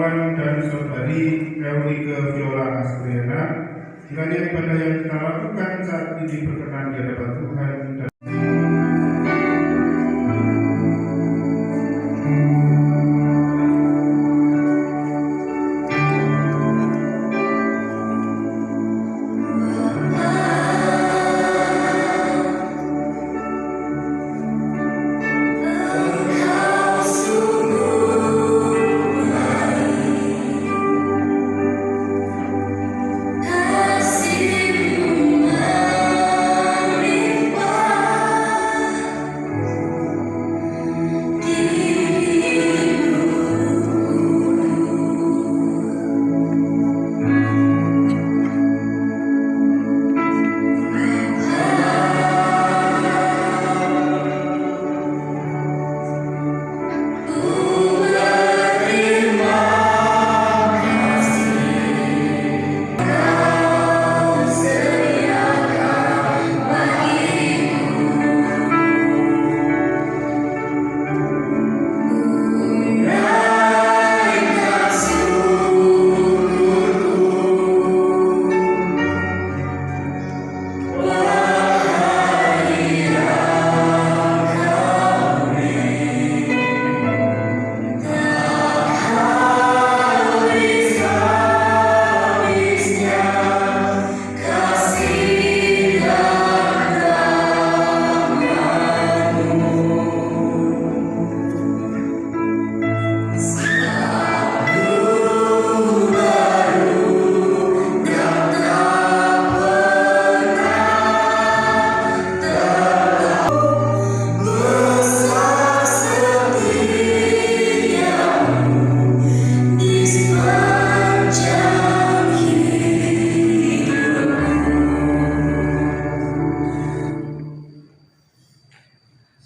Gunawan dan Saudari Eulike Viola Astriana. Kiranya ibadah yang kita lakukan saat ini berkenan di hadapan Tuhan dan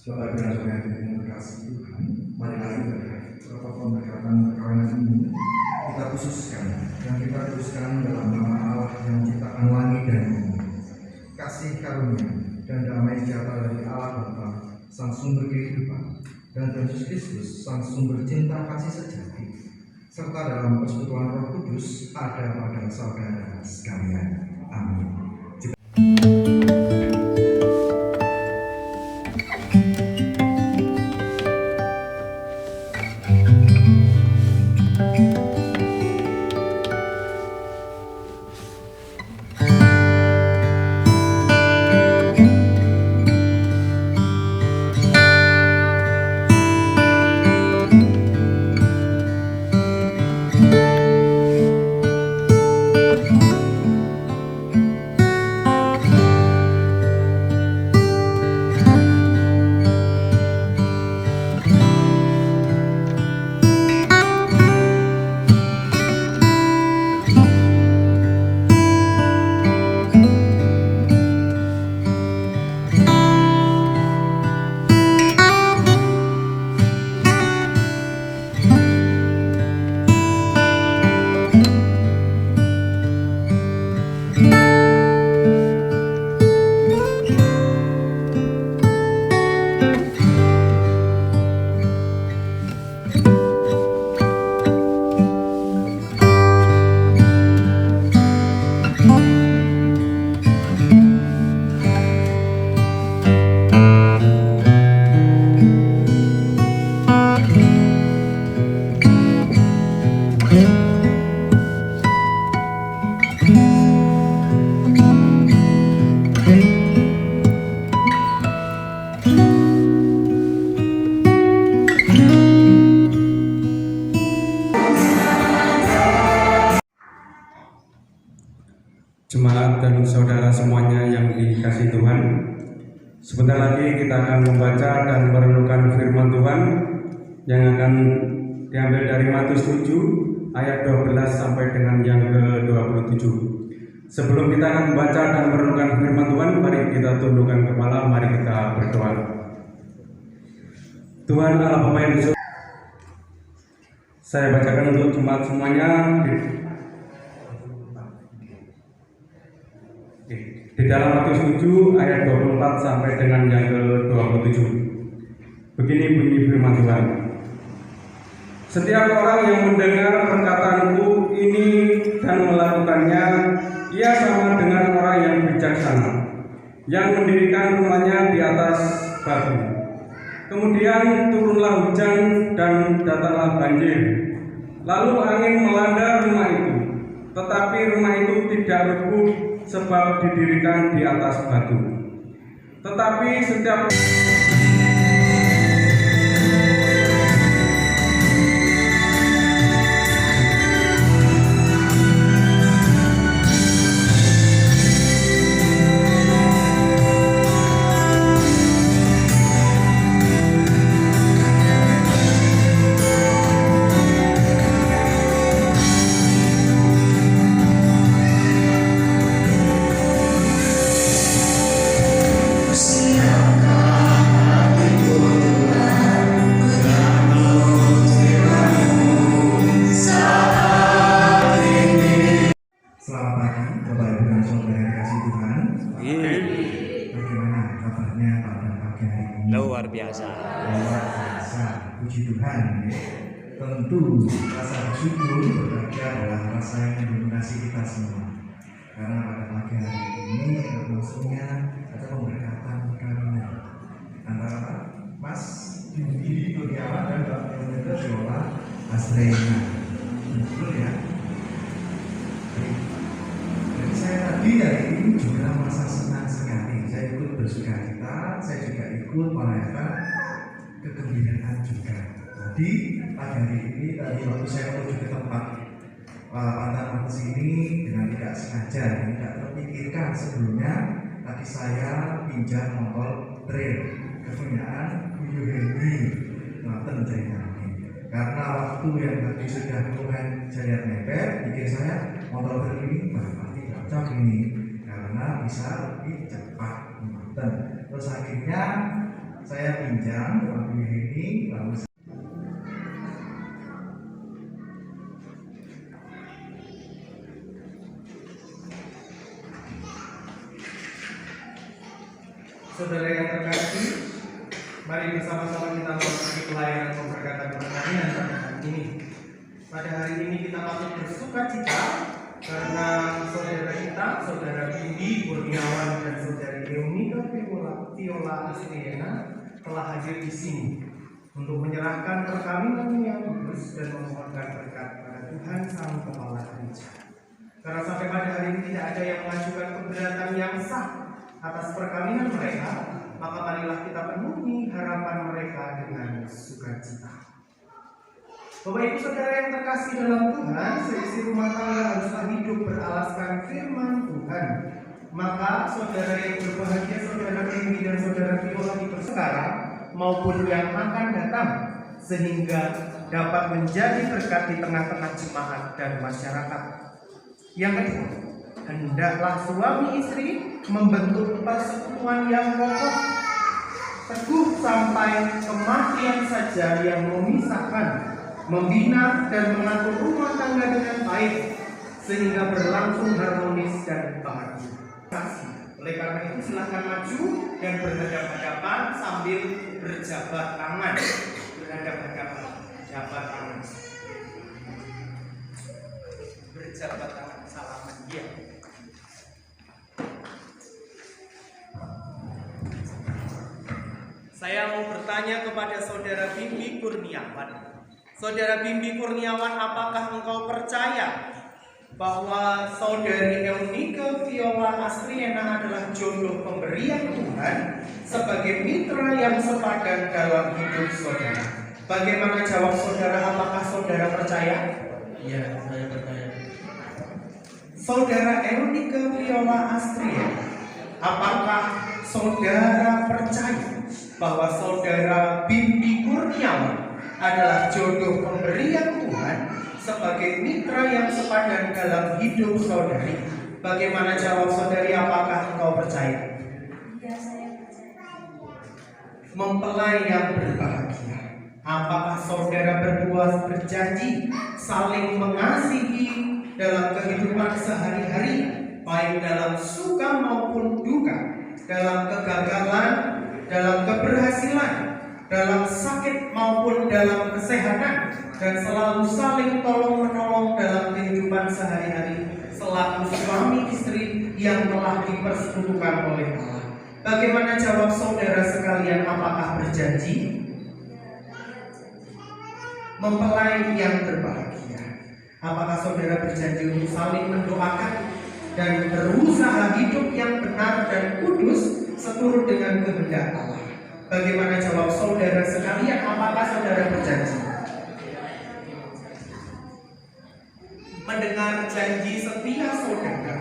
Saudara-saudara yang terkasih Tuhan, marilah protokol perkawinan ini kita khususkan dalam nama Allah yang menciptakan langit dan bumi. Kasih karunia dan damai sejahtera dari Allah Bapa, Sang Sumber kehidupan, dan Yesus Kristus, Sang Sumber cinta kasih sejati, serta dalam persekutuan Roh Kudus ada pada saudara sekalian. Amin. Jemaat dan saudara semuanya yang dikasihi Tuhan, sebentar lagi kita akan membaca dan merenungkan firman Tuhan yang akan diambil dari Matius 7 ayat 12 sampai dengan yang ke-27. Sebelum kita akan membaca dan merenungkan firman Tuhan, mari kita tundukkan kepala, mari kita berdoa. Tuhan Allah Bapa yang di surga, saya bacakan untuk jemaat semuanya di dalam Matius 7 ayat 24 sampai dengan yang ke-27. Begini bunyi firman Tuhan. Setiap orang yang mendengar perkataanku ini dan melakukannya, ia sama dengan orang yang bijaksana, yang mendirikan rumahnya di atas batu. Kemudian turunlah hujan dan datanglah banjir. Lalu angin melanda rumah itu, tetapi rumah itu tidak rubuh sebab didirikan di atas batu. Tetapi setiap Selamat pagi, Bapak Ibu dan Saudara yang kasih Tuhan. Bagaimana kabarnya pada pagi hari ini? Luar biasa. Luar biasa, puji Tuhan. Ya. Tentu rasa bersyukur berbahagia adalah rasa yang mendominasi kita semua. Karena pada pagi hari ini maksudnya ada pemberkatan perkawinan antara Mas Bindi Kurniawan dan Mbak Yolanda Viola Astrena. Betul ya? Jadi saya tadi hari ini juga merasa senang sekali. Saya ikut bersukacita, saya juga ikut merayakan kegembiraan juga. Jadi pagi hari ini tadi waktu saya menuju ke tempat pantai atas ini dengan tidak sengaja, tidak terpikirkan sebelumnya, tadi saya pinjam motor trail kepunyaan Bu Henry Noten ceritanya. Karena waktu yang tadi sudah mulai saya mepet, pikir saya motor trail ini pasti cocok ini karena bisa lebih cepat. Terus akhirnya saya pinjam mobil ini lalu Saudara yang terkasih, mari bersama-sama kita melakukan pelayanan pemberkatan perkawinan pada hari ini. Pada hari ini kita patut bersukacita karena saudara kita, saudara Bindi Kurniawan dan saudari Eunika Viola Astriana telah hadir di sini untuk menyerahkan perkawinan yang kudus dan memohonkan berkat pada Tuhan Sang Kepala Gereja. Karena sampai pada hari ini tidak ada yang mengajukan keberatan yang sah atas perkawinan mereka, maka marilah kita penuhi harapan mereka dengan sukacita. Bapak Ibu Saudara yang terkasih dalam Tuhan, seisi rumah tangga haruslah hidup beralaskan firman Tuhan. Maka saudara yang berbahagia, saudara Dewi dan saudara Viola di sekarang maupun yang akan datang, sehingga dapat menjadi berkat di tengah-tengah jemaat dan masyarakat. Yang kedua, hendaklah suami istri membentuk persekutuan yang kokoh, teguh sampai kematian saja yang memisahkan, membina dan mengatur rumah tangga dengan baik sehingga berlangsung harmonis dan bahagia. Oleh karena itu silakan maju dan berhadapan-hadapan sambil berjabat tangan, berhadapan-hadapan, jabat tangan, berjabat tangan, salaman dia. Saya mau bertanya kepada saudara Bimbi Kurniawan. Saudara Bimbi Kurniawan, apakah engkau percaya bahwa saudari Eunika Viola Astriana adalah jodoh pemberian Tuhan sebagai mitra yang sepadan dalam hidup saudara? Bagaimana jawab saudara? Apakah saudara percaya? Iya, saya percaya. Saudara Eunika Viola Astriana, apakah saudara percaya bahwa saudara Bimbi Kurniawan adalah jodoh pemberian Tuhan sebagai mitra yang sepadan dalam hidup saudari? Bagaimana jawab saudari? Apakah engkau percaya? Ya, saya percaya. Mempelai yang berbahagia, apakah saudara berdua berjanji saling mengasihi dalam kehidupan sehari-hari, baik dalam suka maupun duka, dalam kegagalan, dalam keberhasilan, dalam sakit maupun dalam kesehatan? dan selalu saling tolong-menolong dalam kehidupan sehari-hari selaku suami istri yang telah dipersekutukan oleh Allah. Bagaimana jawab saudara sekalian, apakah berjanji? Mempelai yang berbahagia, apakah saudara berjanji untuk saling mendoakan dan berusaha hidup yang benar dan kudus seturut dengan kehendak Allah? Bagaimana jawab saudara sekalian, apakah saudara berjanji? Mendengar janji setia saudara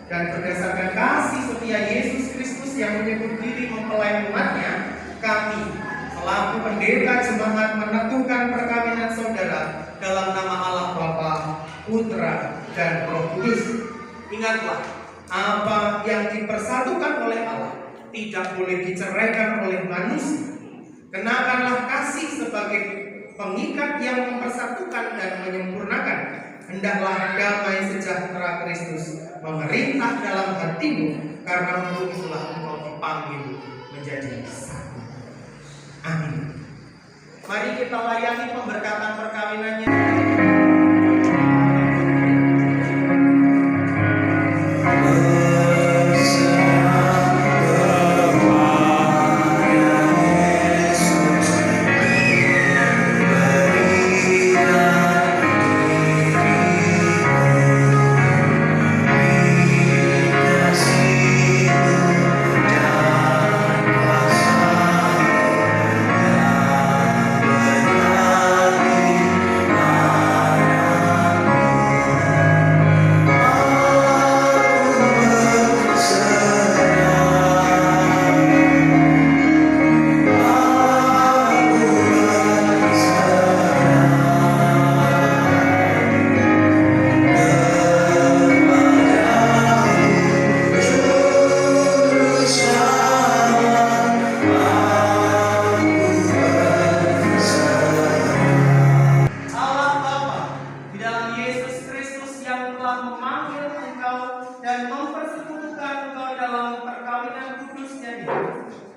dan berdasarkan kasih setia Yesus Kristus yang menyebut diri mempelai umatnya, kami selaku pendeta jemaat meneguhkan perkawinan saudara dalam nama Allah Bapa, Putra, dan Roh Kudus. Ingatlah, apa yang dipersatukan oleh Allah tidak boleh diceraikan oleh manusia. Kenakanlah kasih sebagai pengikat yang mempersatukan dan menyempurnakan. Hendaklah damai sejahtera Kristus memerintah dalam hatimu, karena untuk itulah engkau dipanggil menjadi satu. Amin. Mari kita layani pemberkatan perkawinannya.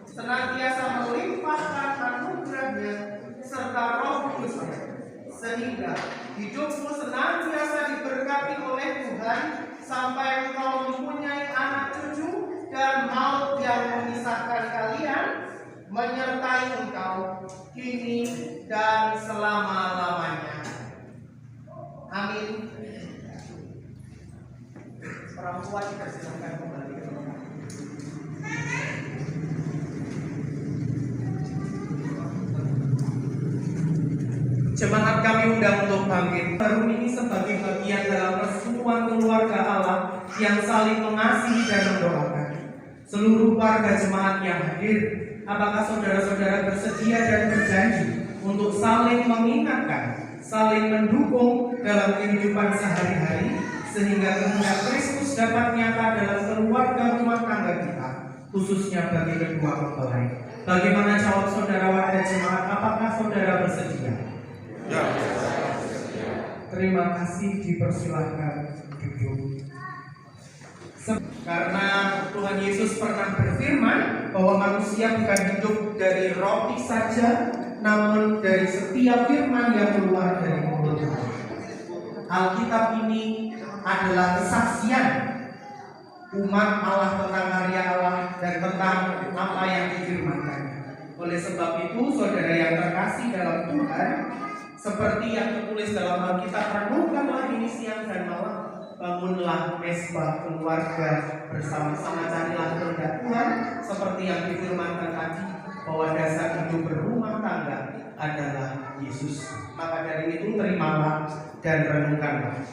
Senantiasa melimpahkan anugerahnya serta Roh Kudus, sehingga hidupmu senantiasa diberkati oleh Tuhan sampai engkau mempunyai anak cucu dan maut yang memisahkan kalian menyertai engkau kini dan selama-lamanya. Amin. Orang tua dipersilakan kembali ke rumah. Jemaat kami undang untuk bangkit. Baru ini sebagai bagian dalam persekutuan keluarga Allah yang saling mengasihi dan mendoakan. Seluruh warga jemaat yang hadir, apakah saudara-saudara bersedia dan berjanji untuk saling mengingatkan, saling mendukung dalam kehidupan sehari-hari, sehingga kehendak Kristus dapat nyata dalam keluarga rumah tangga kita, khususnya bagi kedua mempelai. Bagaimana jawab saudara warga jemaat? Apakah saudara bersedia? Ya. Terima kasih, dipersilahkan duduk. Karena Tuhan Yesus pernah berfirman bahwa manusia bukan hidup dari roti saja, namun dari setiap firman yang keluar dari mulut Allah. Alkitab ini adalah kesaksian umat Allah tentang karya Allah dan tentang apa yang difirmankannya. Oleh sebab itu, saudara yang terkasih dalam Tuhan, seperti yang tertulis dalam Alkitab, renungkanlah ini siang dan malam, bangunlah mesbah keluarga bersama-sama, carilah kehendak Tuhan, seperti yang difirmankan tadi, bahwa dasar hidup berumah tangga adalah Yesus. Maka dari itu terimalah dan renungkanlah.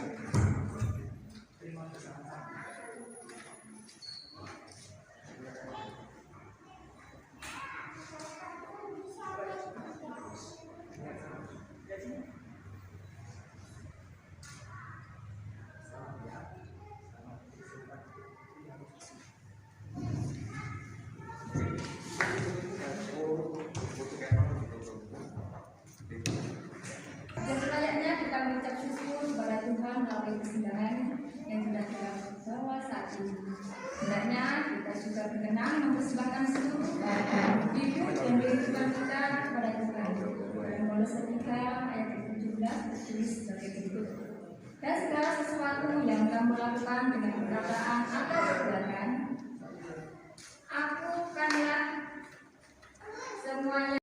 Dan selanjutnya kita mengucap syukur kepada Tuhan melalui persembahan yang sudah kita bawa saat ini. Hendaknya kita juga berkenan mempersembahkan seluruh hidup dan kehidupan kita kepada Tuhan. Dalam Kolose 3 ayat 17 tertulis sebagai berikut. Dan segala sesuatu yang kamu lakukan dengan perkataan atau perbuatan, lakukanlah semuanya.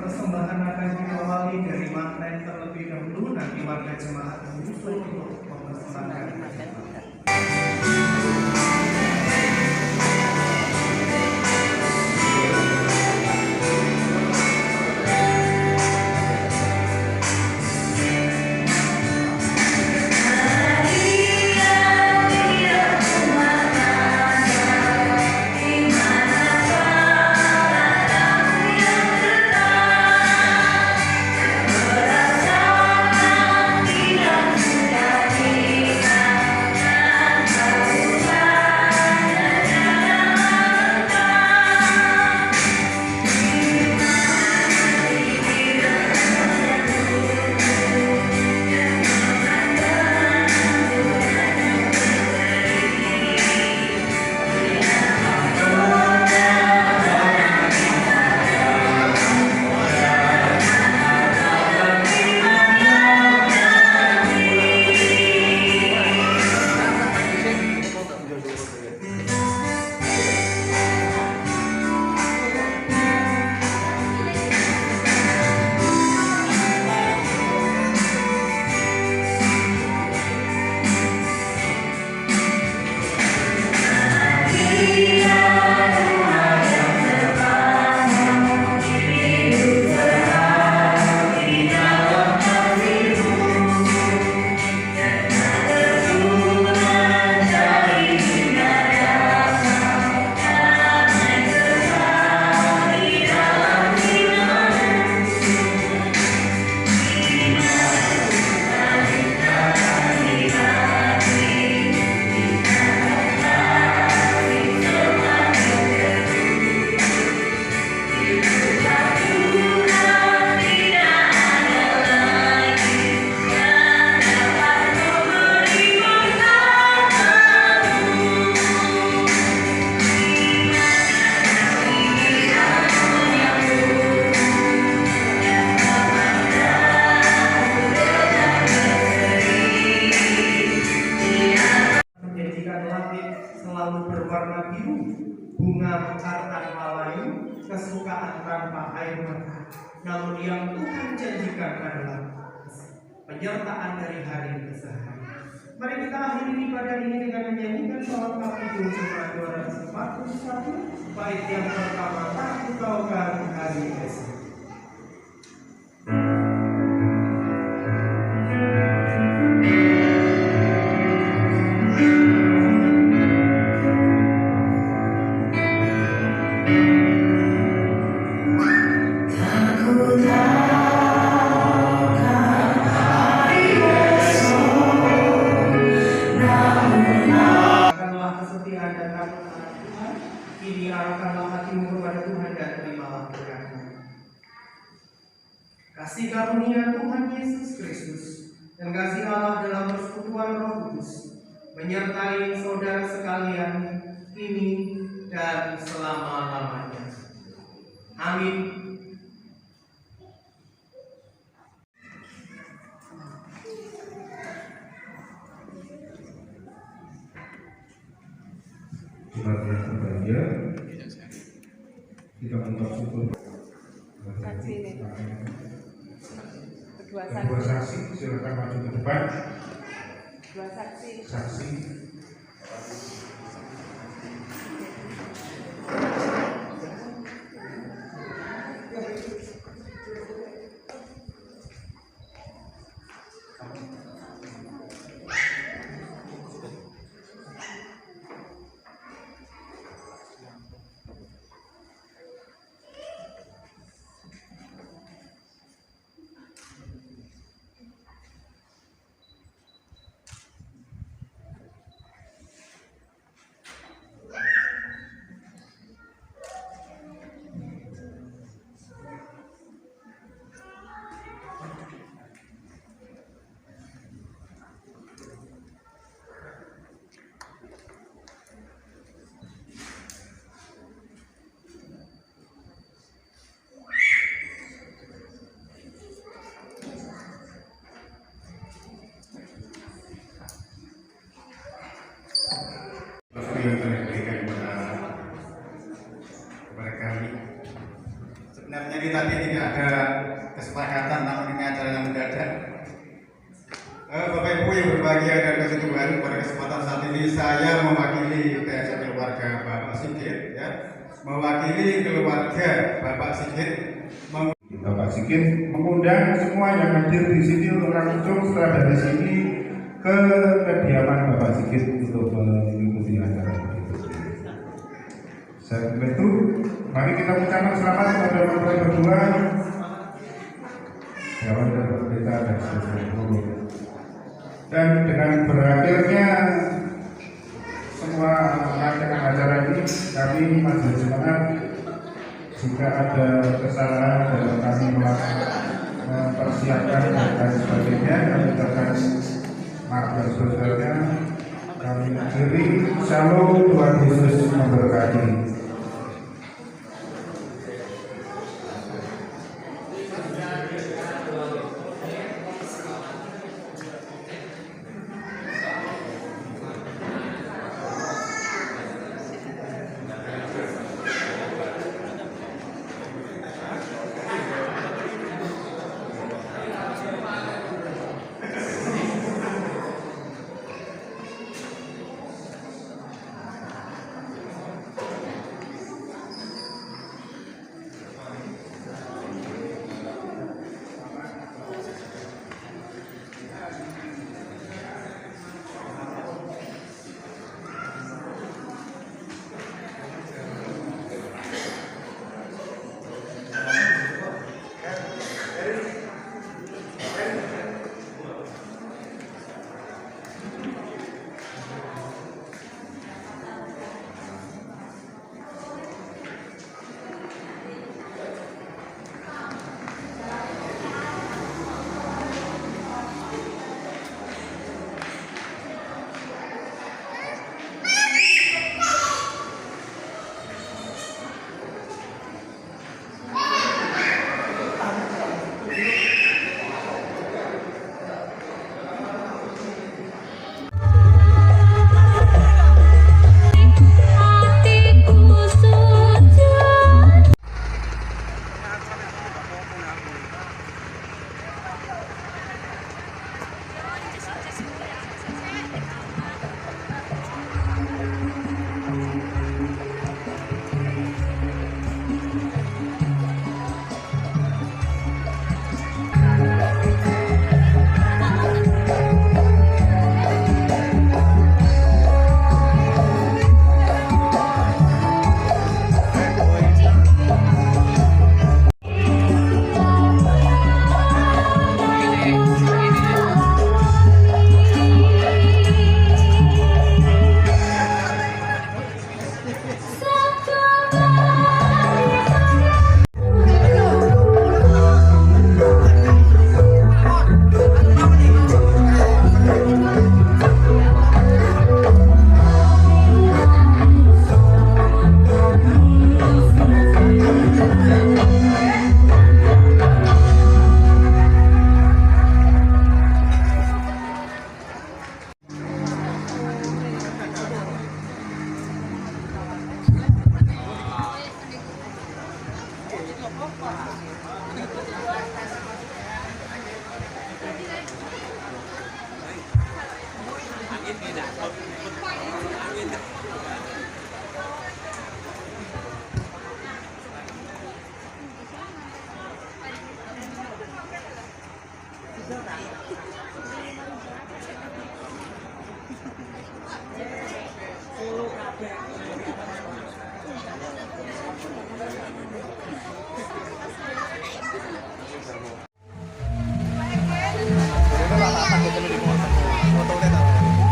Persembahan akan diawali dari manten terlebih dahulu, nanti warga jemaat menyusul untuk mempersembahkan. Berwarna biru, bunga mekar tanpa layu, kesukaan tanpa air mata. Namun yang Tuhan janjikan adalah penyertaan dari hari ke hari. Mari kita akhiri pada ini dengan menyanyikan Salm Kapitulo Jemaat 241, bait yang pertama, tak kutaukan hari esok. Kini arahkanlah hatimu kepada Tuhan dan terimalah berkat-Nya. Kasih karunia Tuhan Yesus Kristus dan kasih Allah dalam persekutuan Roh Kudus menyertai saudara sekalian kini dan selama-lamanya. Amin. Jemaat yang berbahagia, kita mengucap syukur. Saksi ini. Kedua Dan dua saksi silakan maju ke depan. Dua saksi. Saksi. Bapak Ibu yang berbahagia dan kasih Tuhan, pada kesempatan saat ini saya mewakili TSM keluarga Bapak Sigit, ya, mewakili keluarga Bapak Sigit, Bapak Sigit mengundang semua yang hadir di sini untuk langsung setelah dari sini ke kediaman Bapak Sigit untuk mengikuti acara itu. Setelah itu, mari kita ucapkan selamat kepada mereka berdua. Ya, kita dan seluruh. Dan dengan berakhirnya semua rangkaian acara ini, kami majelis jemaat jika ada kesalahan dalam kami mempersiapkan dan sebagainya, kami ucapkan maaf dan sebagainya. Kami akhiri, Shalom, Tuhan Yesus memberkati.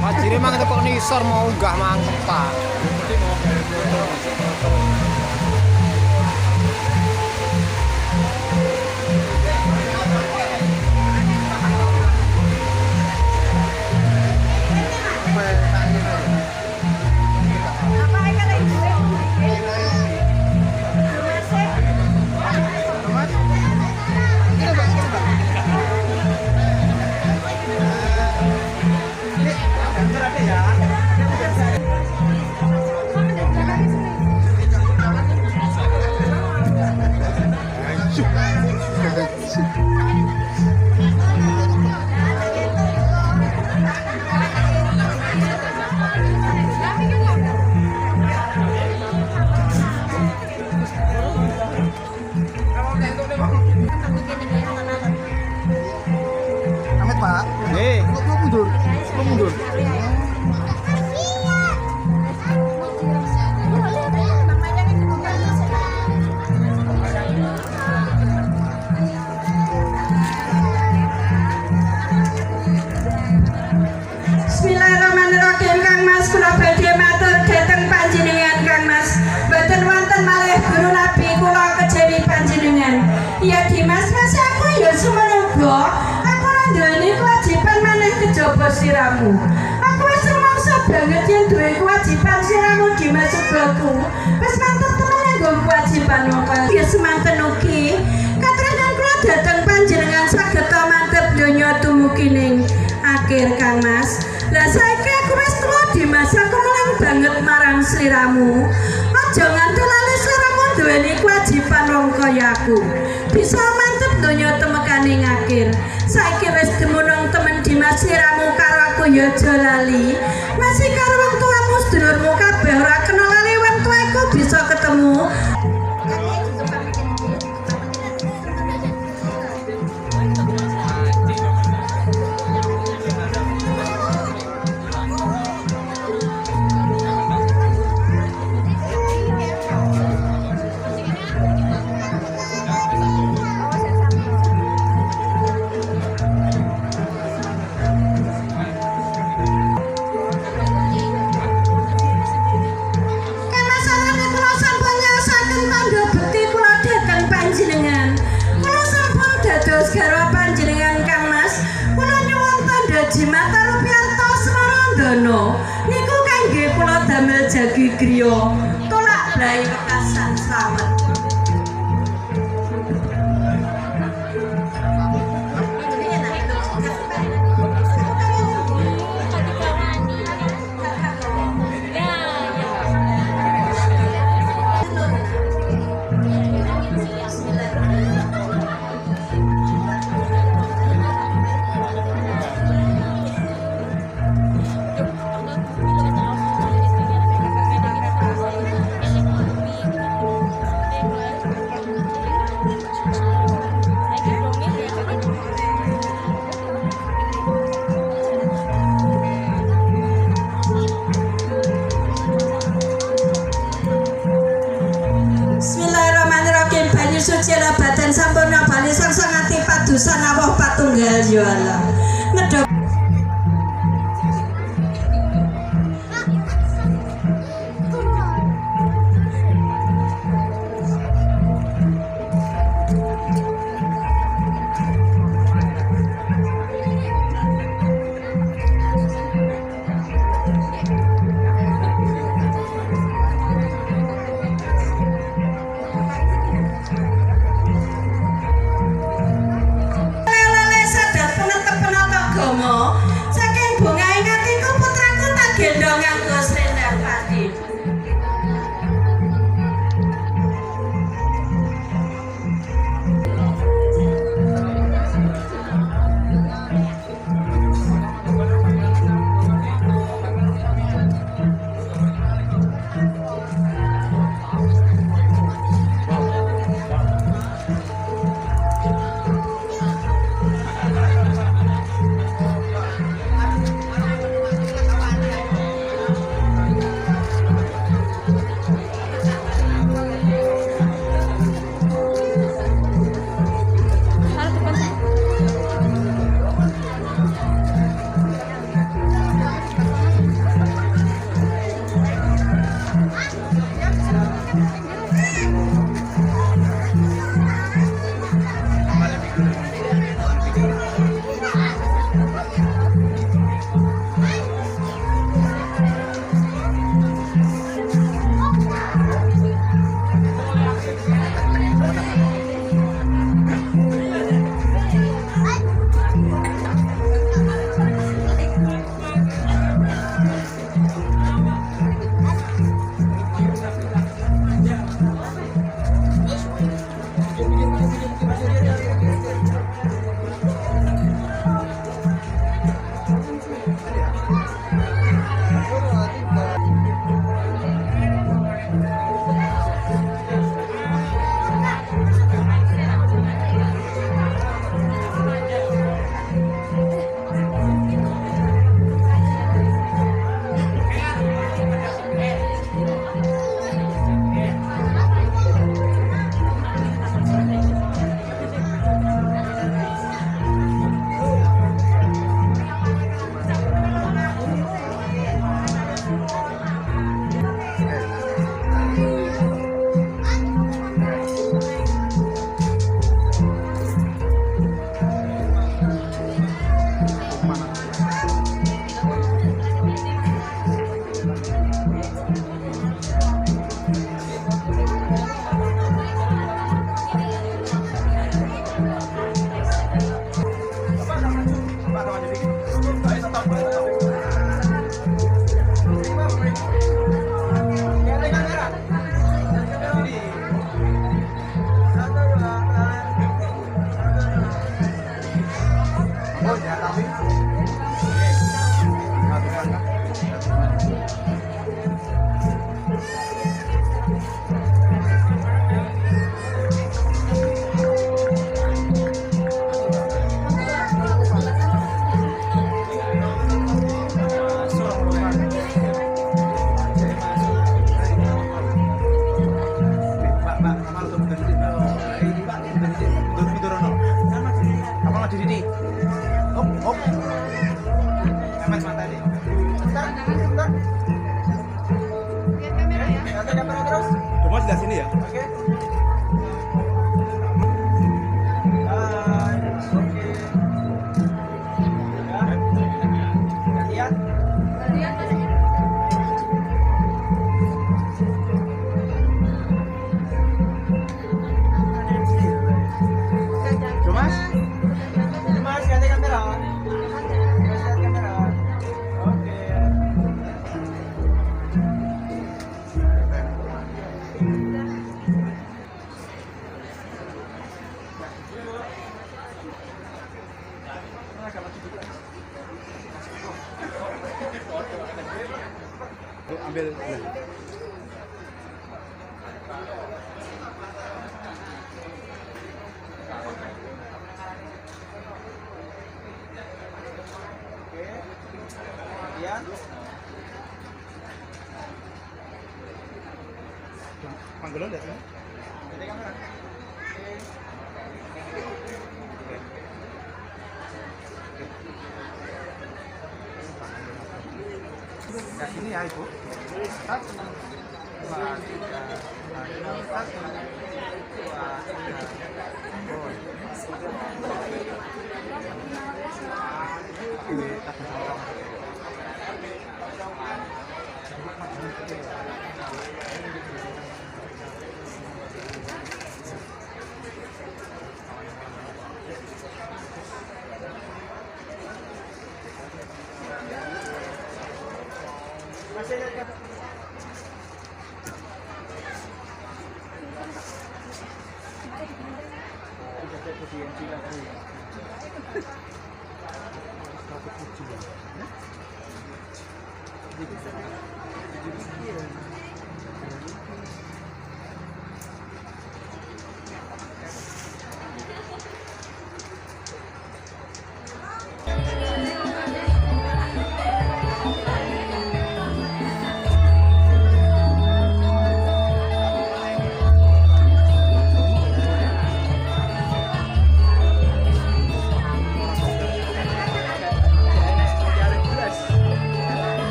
Majire mang kok nisor mau enggak mangkep Pak. mundur. Kok mundur? Bismillahirrahmanirrahim. Kang Mas kula badhe matur dhateng panjenengan Kang Mas. Mboten wonten malih guru nabi kula kejawi panjenengan. Ya Dimas Mas aku ya semono aku ora duweni kewajiban maneh kejaba siramu. Aku wis rumangsa banget yen duwe kewajiban siramu Dimas Subaku. Wis mantep temen nggo kewajiban mongko. Ya semanten ugi katresnan kula dhateng panjenengan saged mantep donya tumugi ning akhir Kang Mas. Lah saiki aku wis tuwa Dimas, aku melang banget marang sliramu. Aja nganti lali sliramu duweni kewajiban wong kaya aku. Bisa mantep donya temekaning akhir. Saiki wis demunung temen Dimas sliramu karo aku ya aja lali. Masih karo wong tuamu sedulurmu kabeh ora kena lali wong tuaku bisa ketemu. Garwa panjenengan Kang Mas, kula nyuwun tandha jimat Rupianto Smarandana niku kangge kula damel jagi griya tolak blai wekasan slamet. Suci badan sampurna bali sang sangati padusan awah patunggal ya Allah. Ngedok ambil. Kemudian panggil lihat ini. Jadi kamera. Nah, ini ya Ibu. Satu, dua, tiga, satu, dua,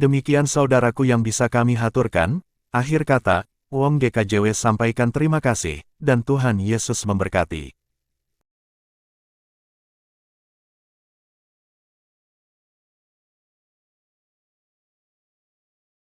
Demikian saudaraku yang bisa kami haturkan. Akhir kata, Wong GKJW sampaikan terima kasih, dan Tuhan Yesus memberkati.